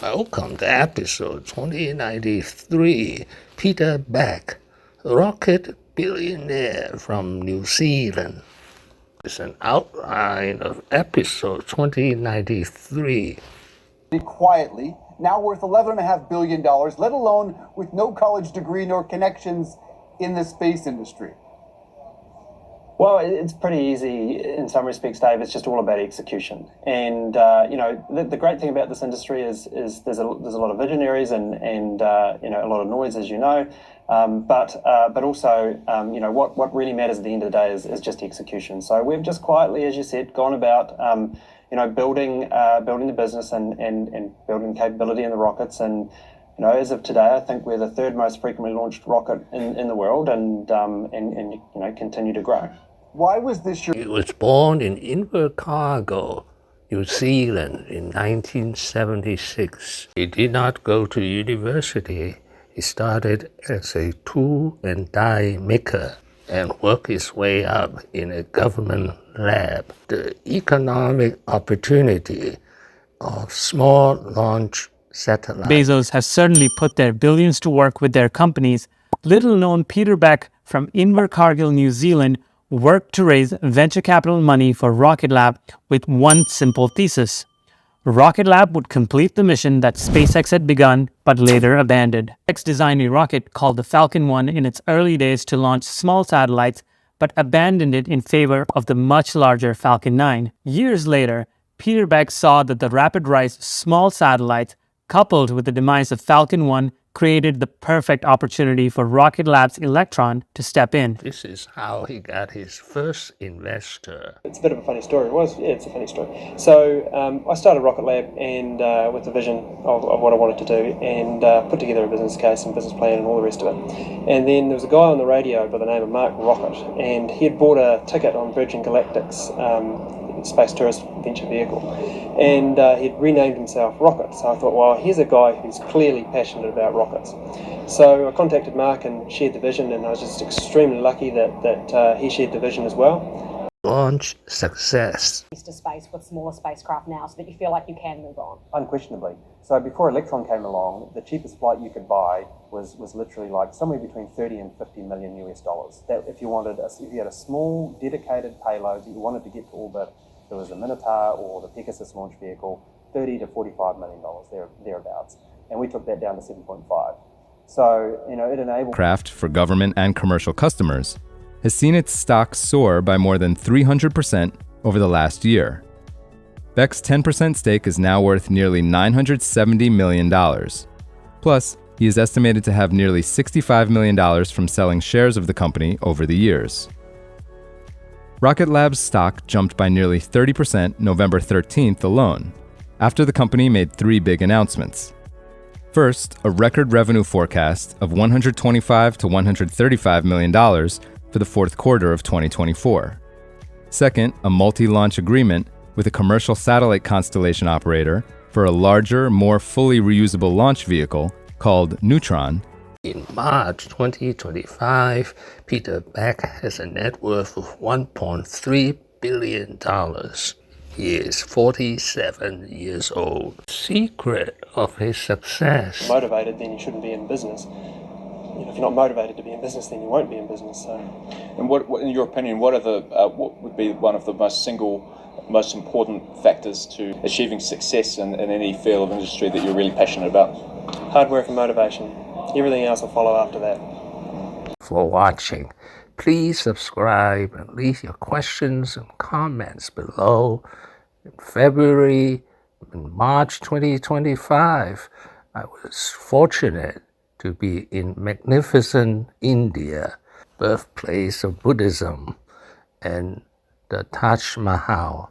Welcome to episode 2093. Peter Beck, rocket billionaire from New Zealand. It's an outline of episode 2093. Quietly, now worth $11.5 billion, let alone with no college degree nor connections in the space industry. Well, it's pretty easy in some respects, Dave. It's just all about execution. And, the great thing about this industry is there's a lot of visionaries and a lot of noise, as you know. But also, what really matters at the end of the day is just execution. So we've just quietly, as you said, gone about, building the business and building capability in the rockets. And, as of today, I think we're the third most frequently launched rocket in the world and continue to grow. Why was this your... He was born in Invercargill, New Zealand in 1976. He did not go to university. He started as a tool and die maker and worked his way up in a government lab. The economic opportunity of small launch satellites. Bezos has certainly put their billions to work with their companies. Little known Peter Beck from Invercargill, New Zealand, worked to raise venture capital money for Rocket Lab with one simple thesis. Rocket Lab would complete the mission that SpaceX had begun but later abandoned. SpaceX designed a rocket called the Falcon 1 in its early days to launch small satellites but abandoned it in favor of the much larger Falcon 9. Years later, Peter Beck saw that the rapid rise of small satellites coupled with the demise of Falcon 1 created the perfect opportunity for Rocket Lab's Electron to step in. This is how he got his first investor. It's a bit of a funny story. It's a funny story. So I started Rocket Lab and with the vision of what I wanted to do and put together a business case and business plan and all the rest of it. And then there was a guy on the radio by the name of Mark Rocket, and he had bought a ticket on Virgin Galactic's space tourist venture vehicle, and he'd renamed himself Rocket. So I thought, well, here's a guy who's clearly passionate about rockets. So I contacted Mark and shared the vision, and I was just extremely lucky that he shared the vision as well. Launch success. To space with smaller spacecraft now, so that you feel like you can move on. Unquestionably. So before Electron came along, the cheapest flight you could buy was literally like somewhere between 30 and 50 million US dollars. That if you had a small dedicated payload that you wanted to get to orbit, there was a Minotaur or the Pegasus launch vehicle, $30 to $45 million, thereabouts. And we took that down to 7.5. So, it enabled... Craft for government and commercial customers has seen its stock soar by more than 300% over the last year. Beck's 10% stake is now worth nearly $970 million. Plus, he is estimated to have nearly $65 million from selling shares of the company over the years. Rocket Lab's stock jumped by nearly 30% November 13th alone, after the company made three big announcements. First, a record revenue forecast of $125 to $135 million for the fourth quarter of 2024. Second, a multi-launch agreement with a commercial satellite constellation operator for a larger, more fully reusable launch vehicle called Neutron. In March 2025, Peter Beck has a net worth of $1.3 billion. He is 47 years old. Secret of his success. Motivated, then you shouldn't be in business. If you're not motivated to be in business, then you won't be in business. So. And what in your opinion, what would be one of the most important factors to achieving success in any field of industry that you're really passionate about? Hard work and motivation. Everything else will follow after that. For watching. Please subscribe and leave your questions and comments below. In February and March 2025, I was fortunate to be in magnificent India, birthplace of Buddhism, and the Taj Mahal.